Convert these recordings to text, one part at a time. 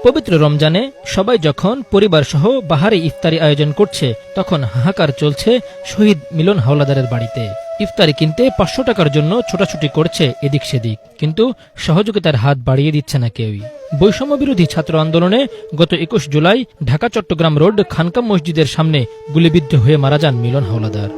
পবিত্র রমজানে সবাই যখন পরিবার সহ বাহারে ইফতারি আয়োজন করছে, তখন হাহাকার চলছে শহীদ মিলন হাওলাদারের বাড়িতে। ইফতারি কিনতে 500 টাকার জন্য ছোটাছুটি করছে এদিক সেদিক, কিন্তু সহযোগিতার হাত বাড়িয়ে দিচ্ছে না কেউই। বৈষম্য বিরোধী ছাত্র আন্দোলনে গত 21 জুলাই ঢাকা চট্টগ্রাম রোড খানকা মসজিদের সামনে গুলিবিদ্ধ হয়ে মারা যান মিলন হাওলাদার।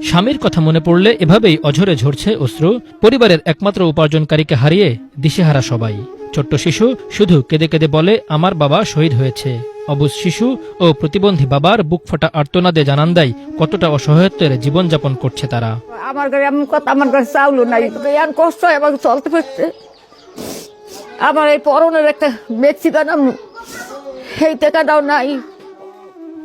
স্বামীর কথা মনে পড়লে এভাবেই অঝরে ঝরছে অশ্রু। পরিবারের একমাত্র উপার্জনকারীকে হারিয়ে দিশেহারা সবাই। ছোট্ট শিশু শুধু কেঁদে কেঁদে বলে, আমার বাবা শহীদ হয়েছে। অবুঝ শিশু ও প্রতিবন্ধী বাবার বুক ফাটা আর্তনাদে জানান দেয় কতটা অসহায়ত্বের জীবনযাপন করছে তারা। আমার ঘরে চাউলও নাই, কষ্ট এবং চলতে পারছে। আমার এই পরনের একটা বেচি বানাম, সেই টাকাটাও নাই।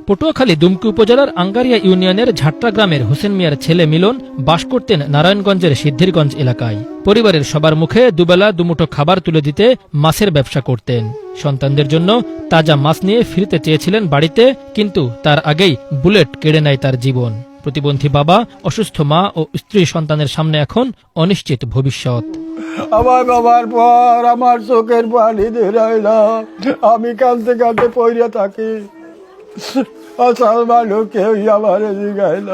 পটুয়াখালী দুমকি উপজেলার আঙ্গারিয়া ইউনিয়নের ঝাট্টা গ্রামের হোসেন মিয়ার ছেলে মিলন বাস করতেন নারায়ণগঞ্জের সিদ্ধিরগঞ্জ এলাকায়। পরিবারের সবার মুখে দুবেলা দুমুঠো খাবার তুলে দিতে মাছের ব্যবসা করতেন। সন্তানদের জন্য তাজা মাছ নিয়ে ফিরতে চেয়েছিলেন বাড়িতে, কিন্তু তার আগেই বুলেট কেড়ে নেয় তার জীবন। প্রতিবন্ধী বাবা, অসুস্থ মা ও স্ত্রী সন্তানের সামনে এখন অনিশ্চিত ভবিষ্যৎ। আমার বাবার পর আমার চোখের পানি ধরাইল, আমি কাঁদতে কাঁদতে পড়ে থাকি। অসল মানুষ কেউ আমার জিগাইল,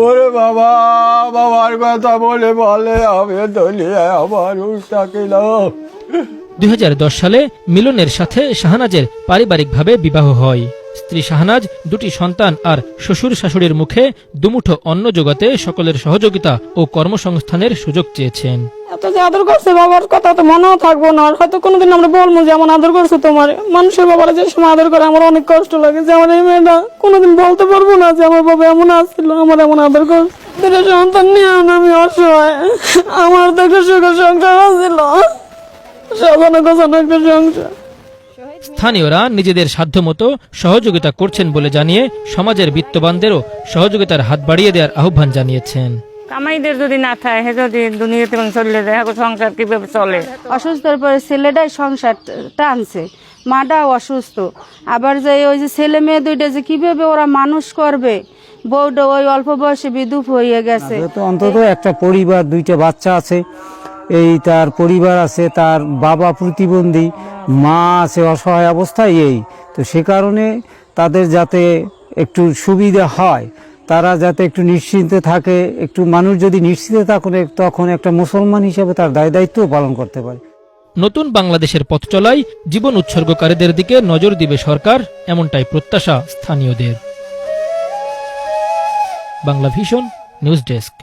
ওরে বাবা, বাবার কথা বলে বলে আমি দলিয়ে আমার থাকিল। 2010 সালে মিলনের সাথে শাহনাজের পারিবারিকভাবে বিবাহ হয়। স্ত্রী শাহনাজ দুটি সন্তান আর শ্বশুর শাশুড়ির মুখে দুমুঠো অন্ন জোগাতে সকলের সহযোগিতা ও কর্মসংস্থানের সুযোগ চেয়েছেন। এত যে আদর করছে, বাবার কথা তো মনেও থাকবো না। হয়তো কোনোদিন আমরা বলবো যে আমার আদর করছে তোমার। মানুষের বাবারা যে সময় আদর করে আমার অনেক কষ্ট লাগে, যে আমার এই মেয়েটা কোনোদিন বলতে পারবো না যে আমার বাবা এমন আসছিল, আমার এমন আদর করছে। দুটো সন্তান নিয়ে আমি অসহায়। আমার তো একটা সুখের সংসার আছিল, সাজানো গোছানো একটা সংসার। স্থানীয়রা নিজেদের সাধ্যমতো সহযোগিতা করছেন বলে জানিয়ে সমাজের বিত্তবানদেরও সহযোগিতার হাত বাড়িয়ে দেওয়ার আহ্বান জানিয়েছেন। কামাইদের যদি না থাকে, যদি দুনিয়াতে চলে যায়, সংসার কিভাবে চলে? অসুস্থর পরে ছেলেটাই সংসার টানছে, মাটাও অসুস্থ। আবার যে ওই যে ছেলে মেয়ে দুইটা যে কিভাবে ওরা মানুষ করবে, বউটা ওই অল্প বয়সে বিধুপ হয়ে গেছে। অন্তত একটা পরিবার, দুইটা বাচ্চা আছে, এই তার পরিবার আছে, তার বাবা প্রতিবন্ধী, মা আছে অসহায় অবস্থায়। এই তো সে কারণে তাদের যাতে একটু সুবিধা হয়, তারা যাতে একটু নিশ্চিন্তে থাকে। একটু মানুষ যদি নিশ্চিন্তে থাকে, তখন একটা মুসলমান হিসেবে তার দায় দায়িত্ব পালন করতে পারে। নতুন বাংলাদেশের পথ চলায় জীবন উৎসর্গকারীদের দিকে নজর দিবে সরকার, এমনটাই প্রত্যাশা স্থানীয়দের। Bangla vision news desk.